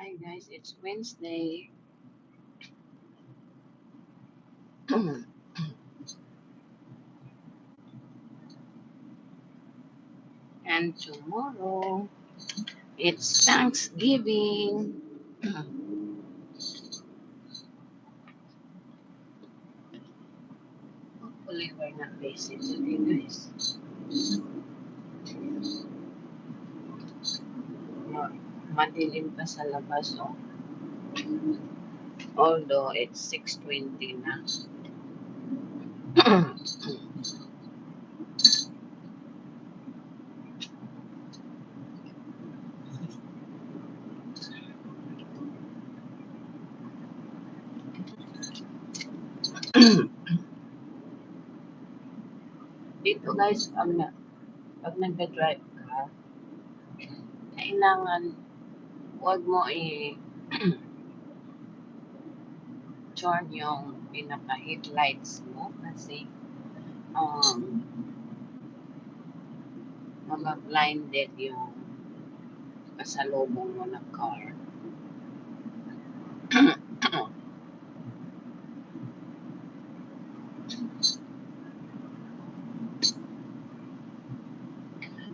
Hi guys, it's Wednesday. And tomorrow it's Thanksgiving. Hopefully we're not busy today guys. Ma- Madilim pa sa labas oh. Although it's 6:20 na. Dito guys, pag nagda-drive ka, kailangan huwag mo turn yung pinaka-headlights mo kasi um, blinded yung pasalubong mo na car.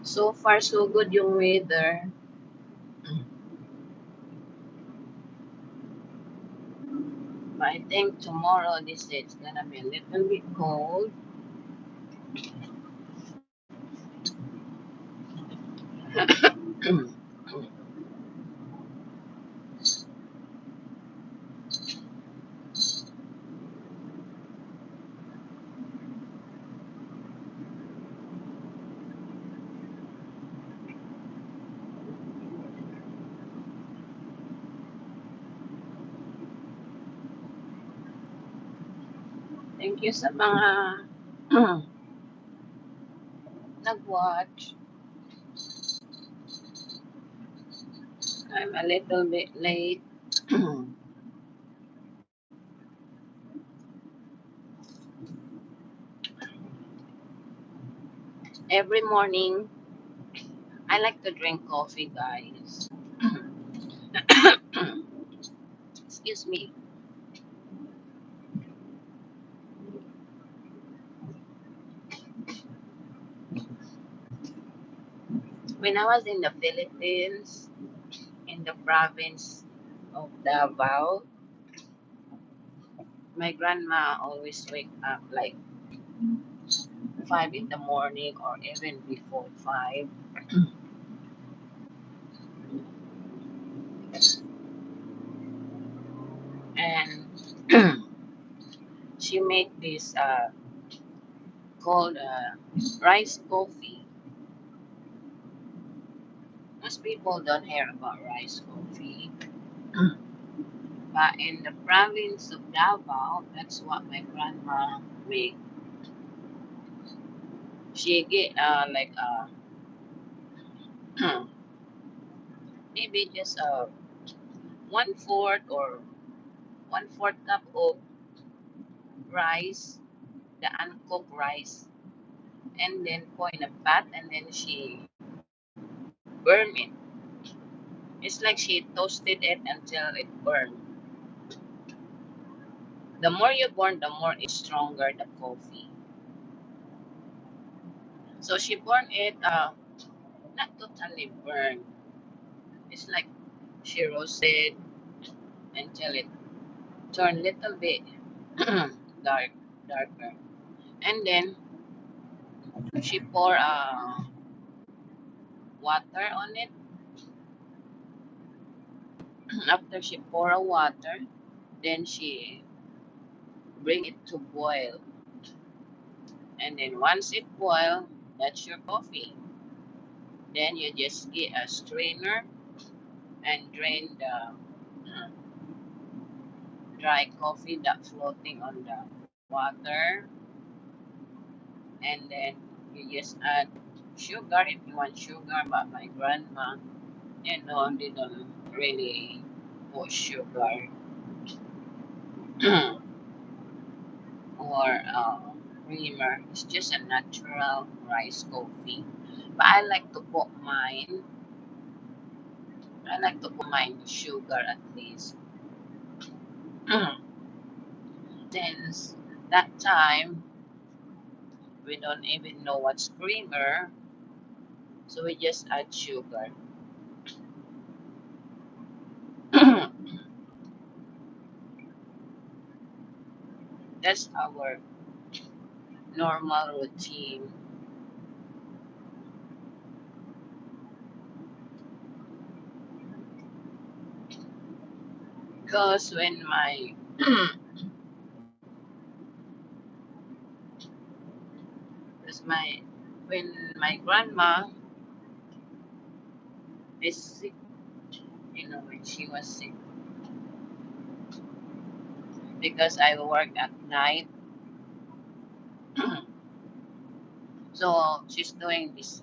So far, so good yung weather. But I think tomorrow, this it's gonna be a little bit cold. Thank you sa mga nag-watch. I'm a little bit late. Every morning, I like to drink coffee, guys. Excuse me. When I was in the Philippines, in the province of Davao, my grandma always wake up like 5 in the morning or even before 5. And she make this called rice coffee. Most people don't hear about rice coffee, but in the province of Davao, that's what my grandma make. She get like maybe just 1/4 or 1/4 cup of rice, the uncooked rice, and then pour in a pot, and then she burn it. It's like she toasted it until it burned. The more you burn, the more it's stronger the coffee. So she burned it, not totally burned. It's like she roasted until it turned little bit dark, darker. And then she pour water on it. After she pour a water, then she bring it to boil. And then once it boil, that's your coffee. Then you just get a strainer and drain the dry coffee that floating on the water, and then you just add sugar if you want sugar. But my grandma, didn't really put sugar or creamer. It's just a natural rice coffee. But I like to put mine I like to combine sugar at least. Since that time, we don't even know what's creamer, so we just add sugar. That's our normal routine. Because when my because my when my grandma is sick, when she was sick, because I work at night, so she's doing this,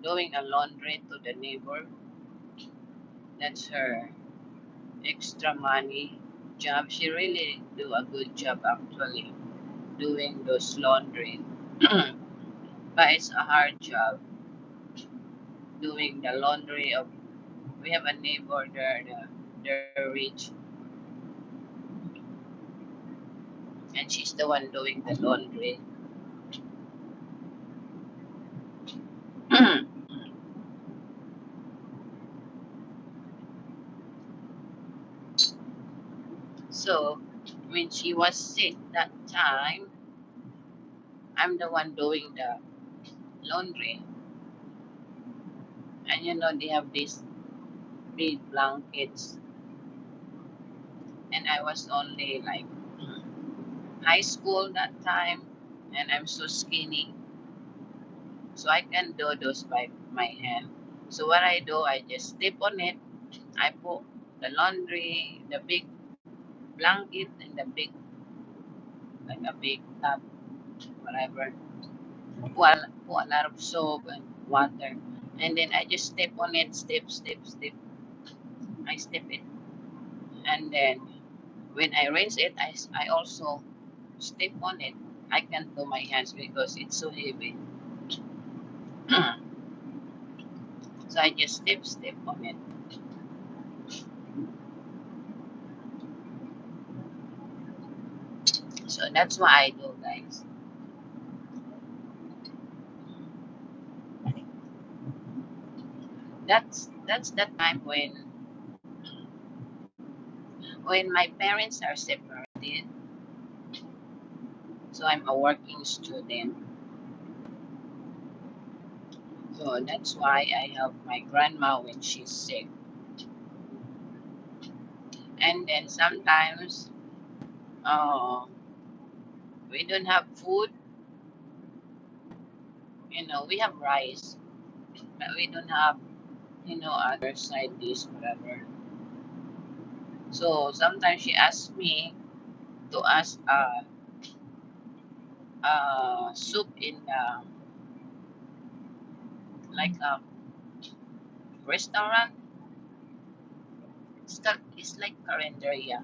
doing a laundry to the neighbor. That's her extra money job. She really do a good job actually doing those laundry. But it's a hard job doing the laundry of. We have a neighbor there, they're rich, and she's the one doing the laundry. So when she was sick that time, I'm the one doing the laundry. And they have these big blankets, and I was only like high school that time, and I'm so skinny, so I can do those by my hand. So what I do, I just step on it. I put the laundry, the big blanket, and the big, like a big tub, whatever. Put a lot of soap and water, and then I just step on it, step, step, step. I step it, and then when I rinse it, I also step on it. I can't do my hands because it's so heavy. So I just step on it. So that's what I do, guys. That's the time when my parents are separated. So I'm a working student. So that's why I help my grandma when she's sick. And then sometimes uh, we don't have food. We have rice, but we don't have other side dish, whatever. So sometimes she asks me to ask soup in the, like a restaurant. It's like carinderia.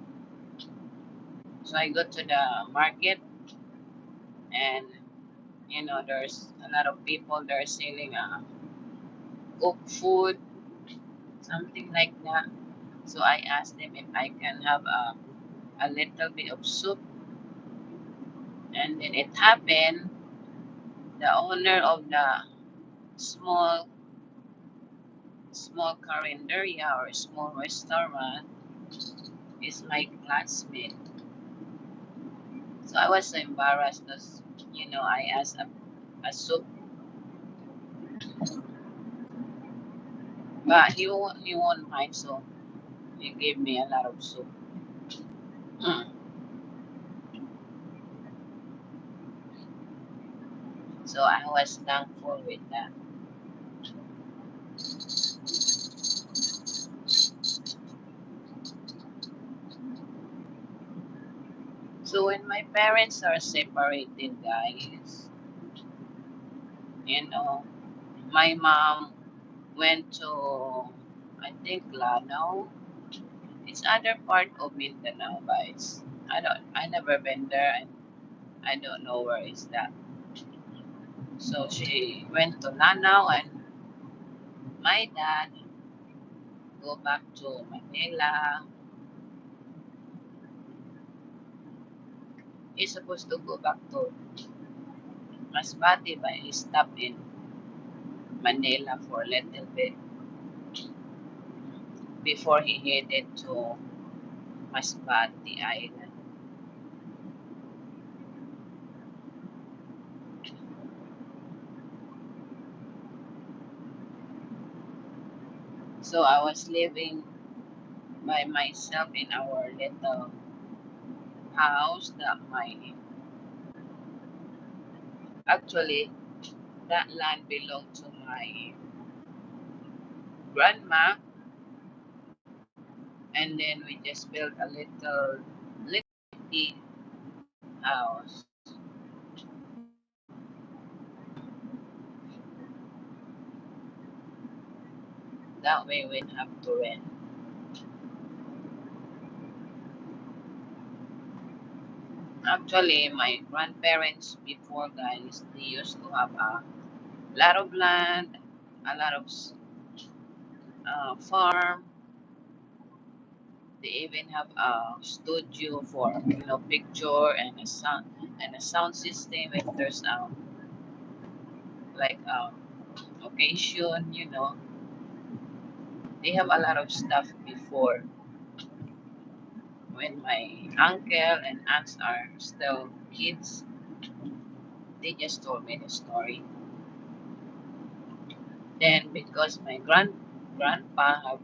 So I go to the market, and there's a lot of people there selling cooked food, something like that. So I asked them if I can have a little bit of soup, and then it happened the owner of the small small carinderia or small restaurant is my classmate. So I was so embarrassed because I asked a soup, but he won't mind, so he gave me a lot of soup. Mm. So I was thankful with that. So when my parents are separated, guys, you know, my mom went to, I think, Lanao. It's other part of Mindanao, guys. I never been there, and I don't know where is that. So she went to Lanao, and my dad go back to Manila. He's supposed to go back to Masbate, but he stopped in Manila for a little bit before he headed to Masbate Island. So I was living by myself in our little house that my actually that land belonged to my grandma, and then we just built a little house. That way we don't have to rent. Actually, my grandparents before, guys, they used to have a lot of land, a lot of farm. They even have a studio for picture and a sound system if there's like occasion. They have a lot of stuff before when my uncle and aunts are still kids. They just told me the story. Then because my grandpa have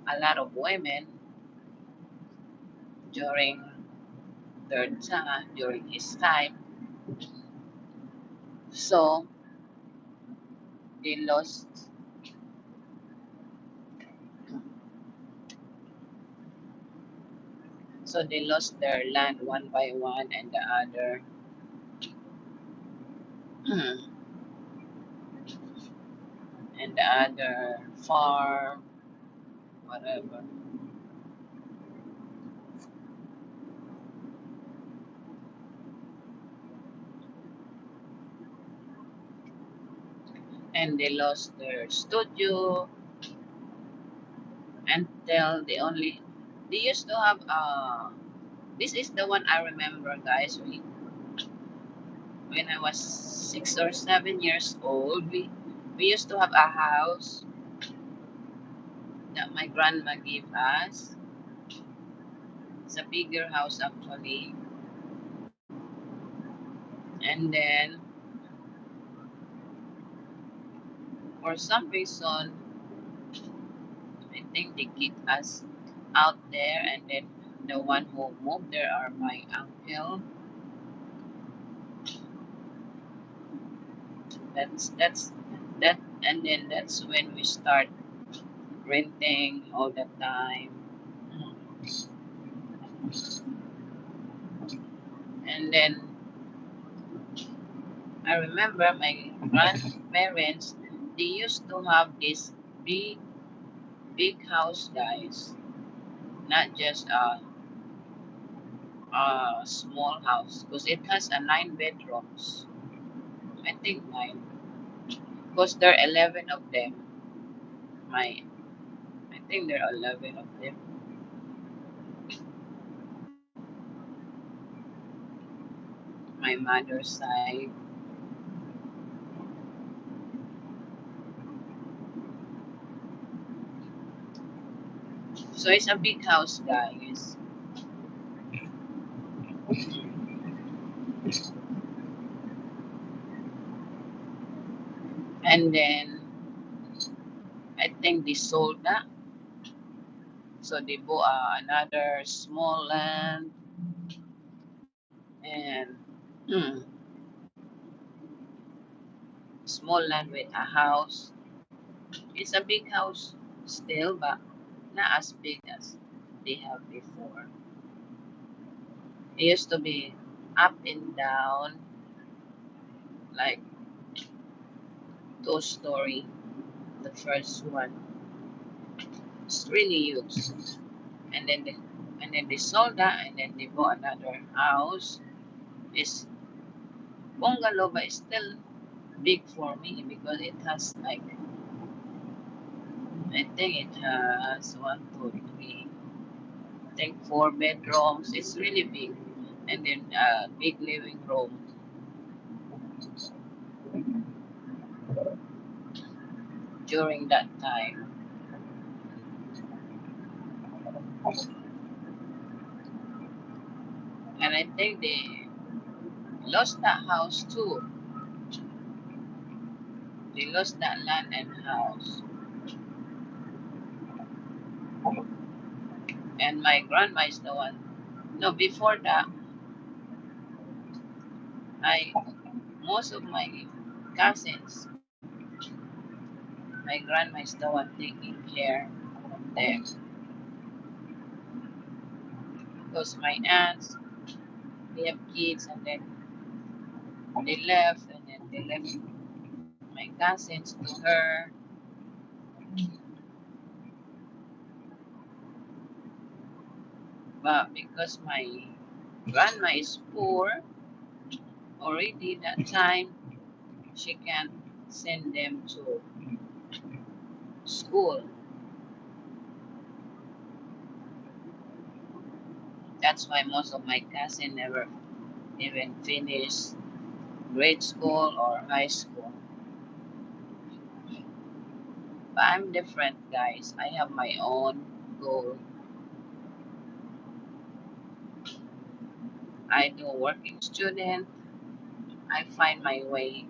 a lot of women during during his time, so they lost they lost their land one by one, and the other and the other farm, whatever. And they lost their studio until they used to have this is the one I remember, guys. When I was 6 or 7 years old, we used to have a house that my grandma gave us. It's a bigger house actually. And then for some reason, I think they kicked us out there, and then the one who moved there are my uncle. That's that, and then that's when we start renting all the time. And then I remember my grandparents, they used to have this big big house, guys, not just a small house, because it has a 9 bedrooms. I think nine, because there are 11 of them. My I think there are 11 of them. My mother's side. So it's a big house, guys. And then I think they sold that. So they bought another small land, and small land with a house. It's a big house still, but not as big as they have before. It used to be up and down, like 2 story. The first one, it's really huge. And then they sold that, and then they bought another house. It's bungalow, but it's still big for me because it has like I think it has one, two, three, I think four bedrooms. It's really big. And then a big living room during that time. And I think they lost that house too. They lost that land and house. And my grandma is the one. No, before that, I most of my cousins, my grandma is the one taking care of them. Because my aunts, they have kids and then they left and then they left my cousins to her. But because my grandma is poor already that time, she can't send them to school. That's why most of my cousins never even finish grade school or high school. But I'm different, guys. I have my own goal. I do working student. I find my way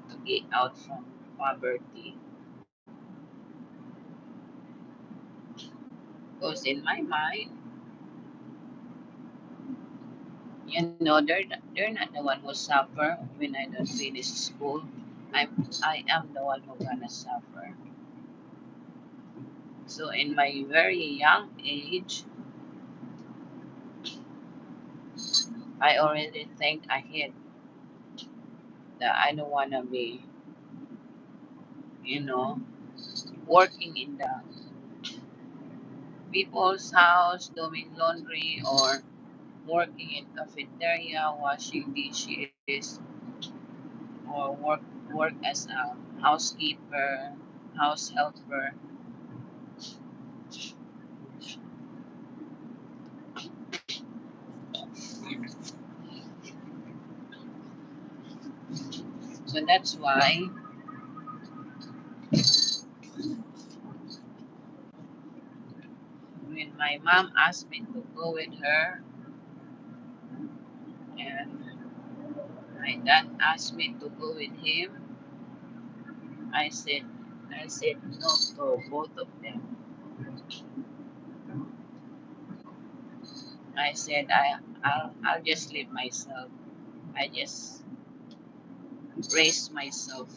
to get out from poverty. Because in my mind, they're not the one who suffer when I don't finish school. I am the one who gonna suffer. So in my very young age, I already think ahead that I don't wanna be, you know, working in the people's house doing laundry or working in cafeteria washing dishes or work as a housekeeper, house helper. So that's why when my mom asked me to go with her and my dad asked me to go with him, I said I said no to both of them. I said I'll just leave myself. I just raise myself.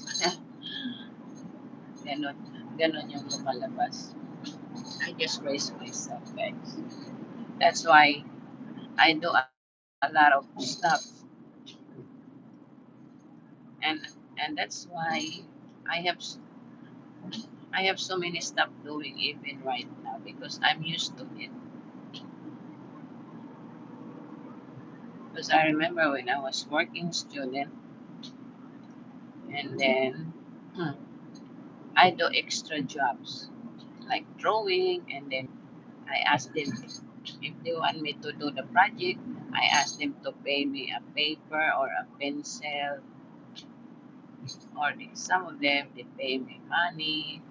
Ganon, ganon yung lumalabas. I just raise myself, guys. That's why I do a lot of stuff, and that's why I have I have so many stuff doing even right now because I'm used to it. Because I remember when I was working student, and then I do extra jobs like drawing, and then I ask them if they want me to do the project. I ask them to pay me a paper or a pencil, or some of them they pay me money,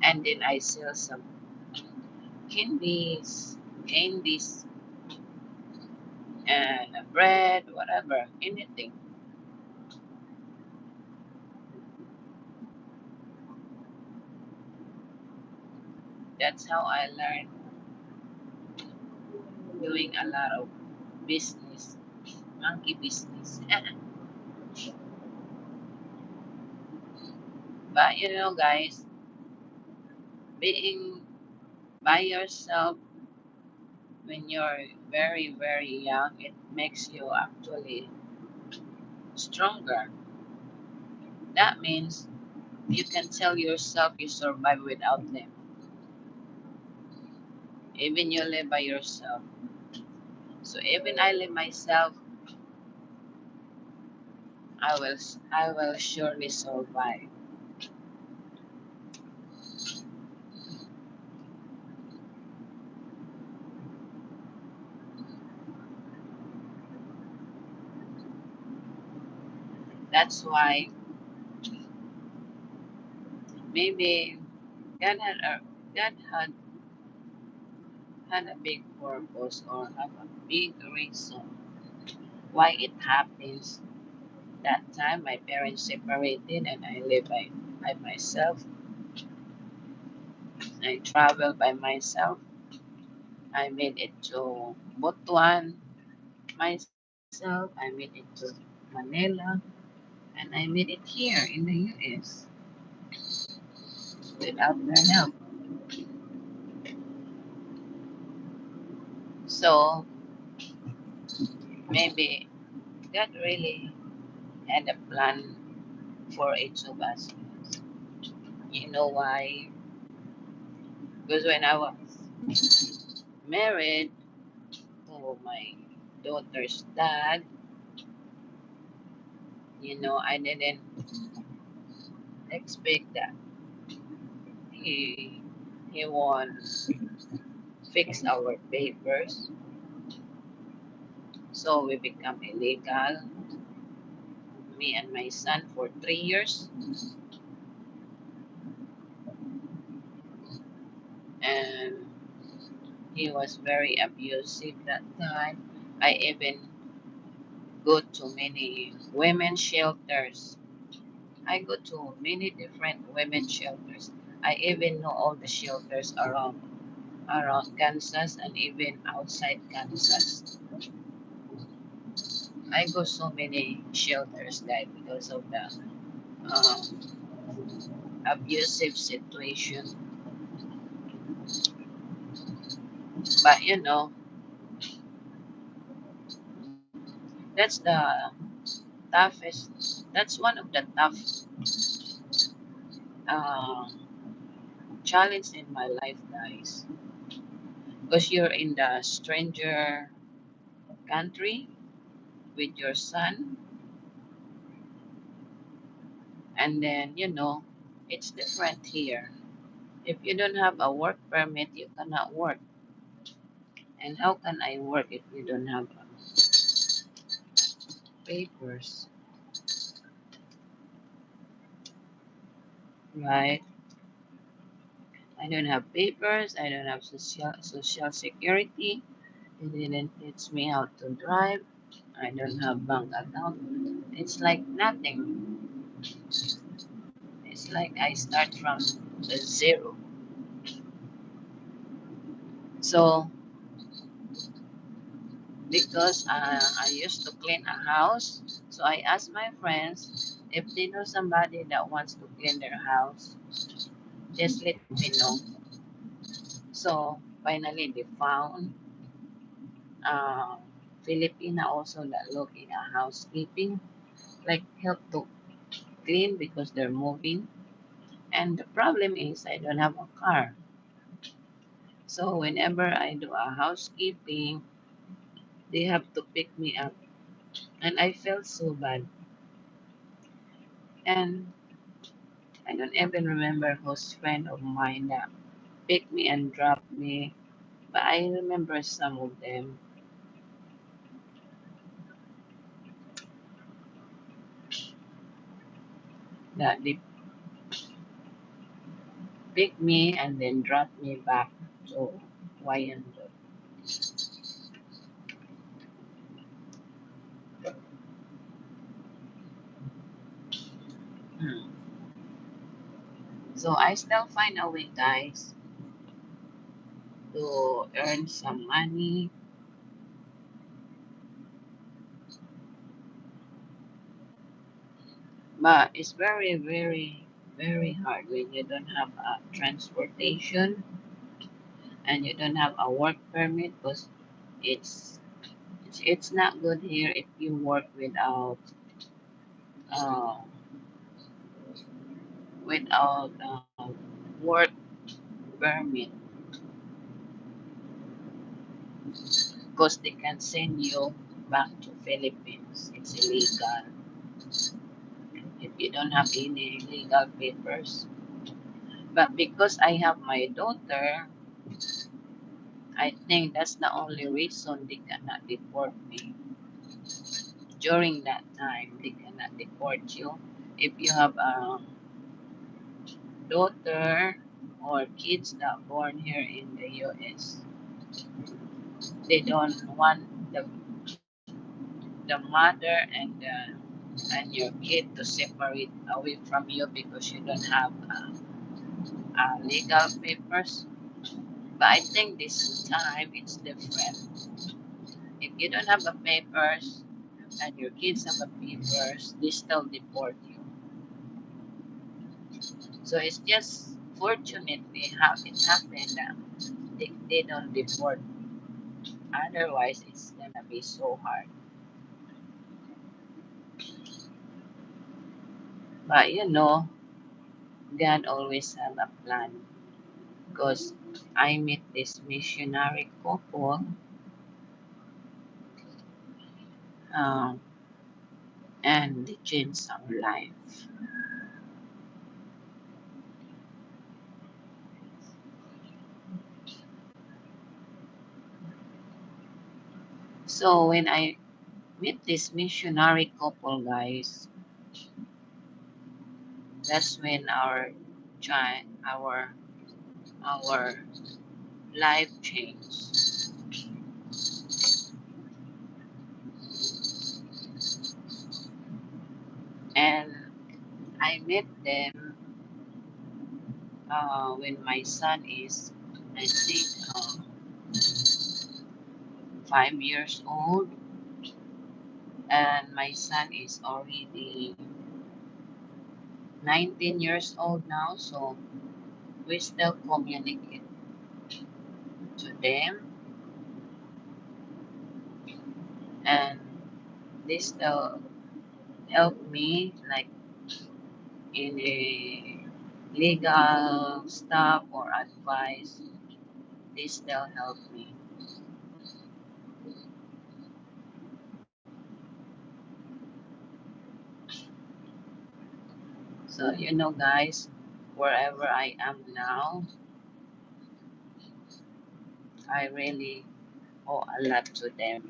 and then I sell some candies, candies, and bread, whatever, anything. That's how I learned doing a lot of business, monkey business. But guys, being by yourself when you're very, very young, it makes you actually stronger. That means you can tell yourself you survive without them. Even you live by yourself. So even I live myself, I will surely survive. That's why maybe God had a God had a big purpose or have a big reason why it happens. That time my parents separated and I live by myself. I travel by myself. I made it to Butuan myself. I made it to Manila and I made it here in the US without their help. So maybe God really had a plan for each of us. You know why? Because when I was married to my daughter's dad, I didn't expect that he he won't fix our papers, so we become illegal. Me and my son for 3 years, and he was very abusive that time. I even go to many women shelters. I go to many different women shelters. I even know all the shelters around Kansas and even outside Kansas. I go so many shelters guys because of the um, abusive situation. But that's the toughest. That's one of the tough uh, challenge in my life, guys. Because you're in the stranger country with your son, and then it's different here. If you don't have a work permit, you cannot work. And how can I work if you don't have papers, right? I don't have papers. I don't have social security. They didn't teach me how to drive. I don't have bank account. It's like nothing. It's like I start from the zero. So because I used to clean a house, so I asked my friends if they know somebody that wants to clean their house, just let me know. So finally, they found uh, Filipina also that look in a housekeeping, like help to clean because they're moving. And the problem is I don't have a car. So whenever I do a housekeeping, they have to pick me up. And I felt so bad. And I don't even remember whose friend of mine that picked me and dropped me. But I remember some of them that they picked me and then dropped me back to Wyandotte. Hmm. So I still find a way, guys, to earn some money. But it's very, very, very hard when you don't have a transportation and you don't have a work permit because it's it's not good here if you work uh, without work permit because they can send you back to Philippines. It's illegal. you don't have any legal papers. But because I have my daughter, I think that's the only reason they cannot deport me. During that time, they cannot deport you. If you have a daughter or kids that born here in the US, they don't want the mother and your kid to separate away from you because you don't have legal papers. But I think this time it's different. If you don't have the papers and your kids have the papers, they still deport you. So it's just fortunately how it happened that they don't deport. Otherwise, it's gonna be so hard. But God always have a plan. Because I met this missionary couple, um, and they changed our life. So when I met this missionary couple, guys, that's when child, our life changed. And I met them when my son is, I think, 5 years old, and my son is already 19 years old now. So we still communicate to them, and they still help me like in a legal stuff or advice. They still help me. So guys, wherever I am now, I really owe a lot to them.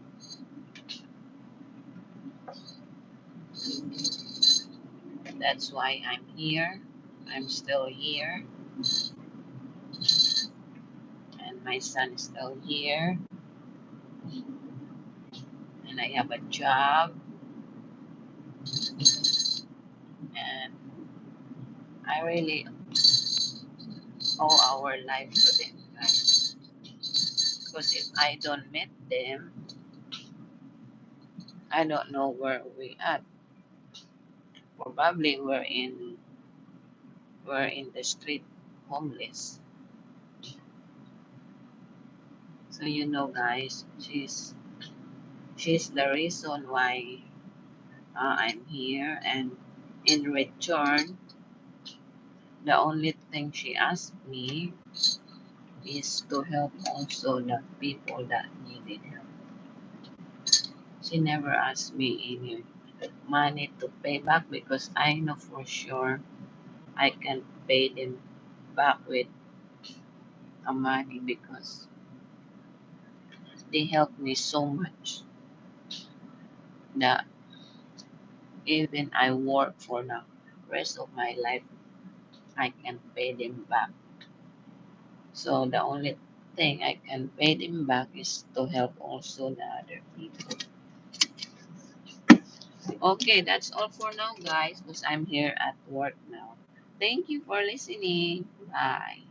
That's why I'm here. I'm still here, and my son is still here, and I have a job, and I really owe our life to them, guys. Because if I don't meet them, I don't know where we at. Probably we're in the street, homeless. So guys, she's the reason why I'm here, and in return, the only thing she asked me is to help also the people that needed help. She never asked me any money to pay back because I know for sure I can pay them back with a money because they helped me so much that even I work for the rest of my life, I can pay them back. So the only thing I can pay them back is to help also the other people. Okay, that's all for now, guys, because I'm here at work now. Thank you for listening. Bye.